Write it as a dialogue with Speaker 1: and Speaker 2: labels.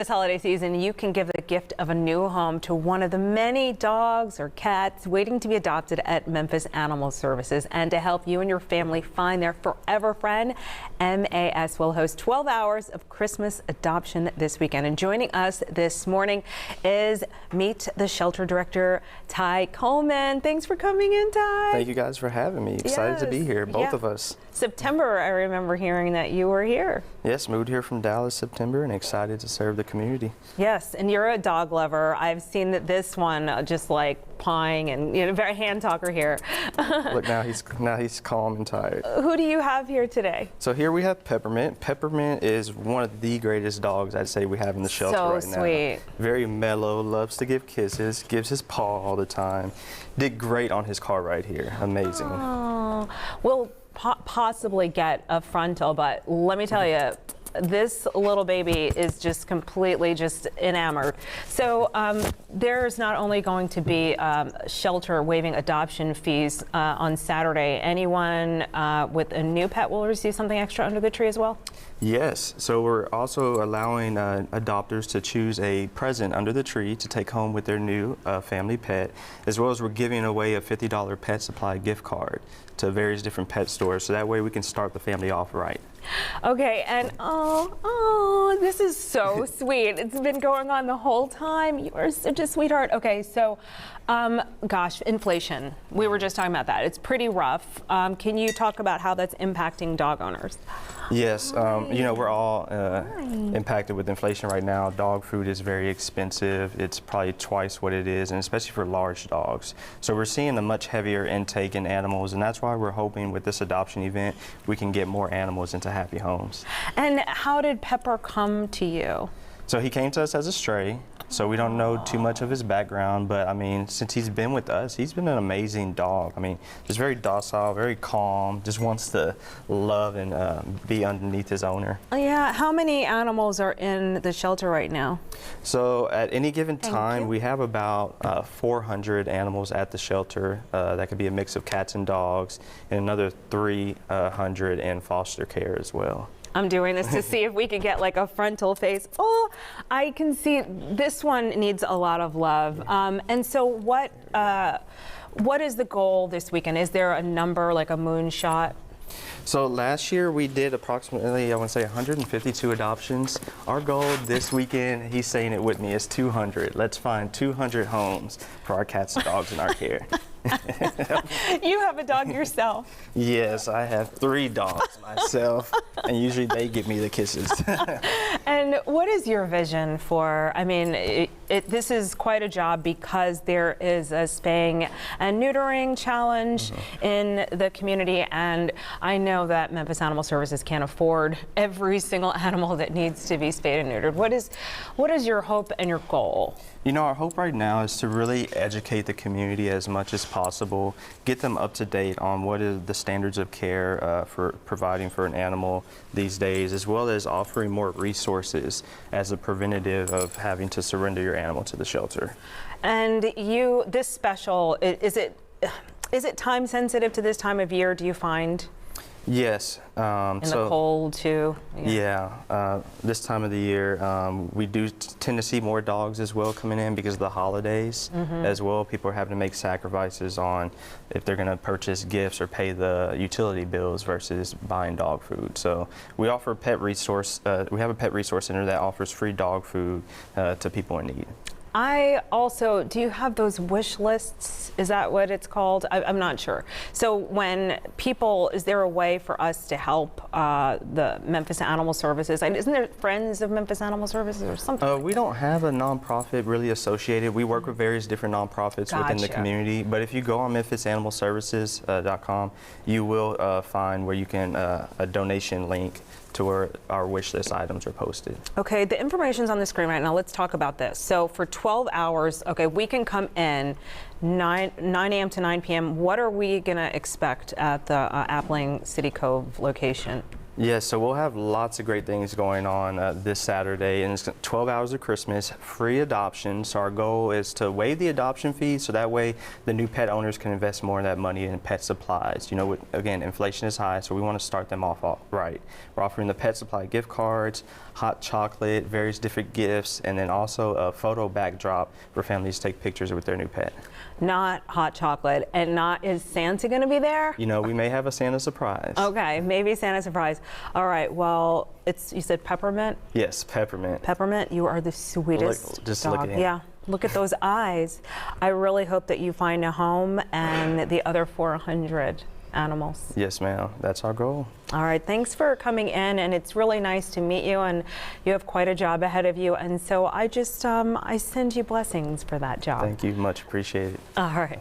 Speaker 1: This holiday season, you can give the gift of a new home to one of the many dogs or cats waiting to be adopted at Memphis Animal Services. And to help you and your family find their forever friend, MAS will host 12 hours of Christmas adoption this weekend. And joining us this morning is Meet the Shelter Director, Ty Coleman. Thanks for coming in, Ty.
Speaker 2: Thank you guys for having me. Excited to be here, both of us.
Speaker 1: September, I remember hearing that you were here.
Speaker 2: Yes, moved here from Dallas, September, and excited to serve the community.
Speaker 1: Yes, and you're a dog lover. I've seen that this one just like pawing and very hand talker here.
Speaker 2: Look, now he's calm and tired.
Speaker 1: Who do you have here today?
Speaker 2: So here we have Peppermint. Peppermint is one of the greatest dogs I'd say we have in the shelter right now.
Speaker 1: So sweet.
Speaker 2: Very mellow, loves to give kisses, gives his paw all the time. Did great on his car ride here. Amazing.
Speaker 1: Oh, we'll possibly get a frontal, but let me tell you, this little baby is just completely just enamored. So there's not only going to be shelter waiving adoption fees on Saturday. Anyone with a new pet will receive something extra under the tree as well?
Speaker 2: Yes, so we're also allowing adopters to choose a present under the tree to take home with their new family pet, as well as we're giving away a $50 pet supply gift card to various different pet stores, so that way we can start the family off right.
Speaker 1: Okay, and oh, this is so sweet. It's been going on the whole time. You are such a sweetheart. Okay, so, gosh, inflation. We were just talking about that. It's pretty rough. Can you talk about how that's impacting dog owners?
Speaker 2: Yes, you know, we're all impacted with inflation right now. Dog food is very expensive. It's probably twice what it is, and especially for large dogs. So we're seeing a much heavier intake in animals, and that's why we're hoping with this adoption event we can get more animals into happy homes.
Speaker 1: And how did Pepper come to you?
Speaker 2: So he came to us as a stray, so we don't know too much of his background, but I mean, since he's been with us, he's been an amazing dog. I mean, just very docile, very calm, just wants to love and be underneath his owner.
Speaker 1: Yeah, how many animals are in the shelter right now?
Speaker 2: So at any given time, we have about 400 animals at the shelter. That could be a mix of cats and dogs, and another 300 in foster care as well.
Speaker 1: I'm doing this to see if we could get like a frontal face. Oh, I can see this one needs a lot of love. And so what is the goal this weekend? Is there a number, like a moonshot?
Speaker 2: So last year we did approximately, I want to say 152 adoptions. Our goal this weekend, he's saying it with me, is 200. Let's find 200 homes for our cats and dogs in our care.
Speaker 1: You have a dog yourself.
Speaker 2: Yes, I have 3 dogs myself, and usually they give me the kisses.
Speaker 1: And what is your vision for, I mean, this is quite a job because there is a spaying and neutering challenge in the community, and I know that Memphis Animal Services can't afford every single animal that needs to be spayed and neutered. What is your hope and your goal?
Speaker 2: You know, our hope right now is to really educate the community as much as possible, get them up to date on what is the standards of care for providing for an animal these days, as well as offering more resources as a preventative of having to surrender your animal to the shelter.
Speaker 1: And this special, is it time sensitive to this time of year, do you find?
Speaker 2: Yes.
Speaker 1: In the cold too?
Speaker 2: Yeah. This time of the year, we do tend to see more dogs as well coming in because of the holidays as well. People are having to make sacrifices on if they're going to purchase gifts or pay the utility bills versus buying dog food. So we offer pet resource. We have a pet resource center that offers free dog food to people in need.
Speaker 1: Do you have those wish lists? Is that what it's called? I'm not sure. So when is there a way for us to help the Memphis Animal Services? Isn't there Friends of Memphis Animal Services or something?
Speaker 2: We don't have a nonprofit really associated. We work with various different nonprofits within the community. But if you go on memphisanimalservices.com, you will find where you can, a donation link to where our wish list items are posted. Okay,
Speaker 1: the information's on the screen right now. Let's talk about this. So for 12 hours, okay, we can come in 9 a.m. to 9 p.m. What are we gonna expect at the Appling City Cove location?
Speaker 2: Yes, so we'll have lots of great things going on this Saturday, and it's 12 hours of Christmas, free adoption. So our goal is to waive the adoption fee, so that way the new pet owners can invest more of that money in pet supplies. You know, again, inflation is high, so we want to start them off right. We're offering the pet supply gift cards, hot chocolate, various different gifts, and then also a photo backdrop for families to take pictures with their new pet.
Speaker 1: Not hot chocolate, and not, is Santa going to be there?
Speaker 2: You know, we may have a Santa surprise.
Speaker 1: Okay, maybe Santa surprise. All right, well, you said peppermint?
Speaker 2: Yes, peppermint.
Speaker 1: Peppermint, you are the sweetest
Speaker 2: Just
Speaker 1: dog.
Speaker 2: look at him.
Speaker 1: Yeah, look at those eyes. I really hope that you find a home and the other 400 animals.
Speaker 2: Yes, ma'am. That's our goal.
Speaker 1: All right, thanks for coming in, and it's really nice to meet you, and you have quite a job ahead of you, and so I just I send you blessings for that job.
Speaker 2: Thank you. Much appreciated.
Speaker 1: All right.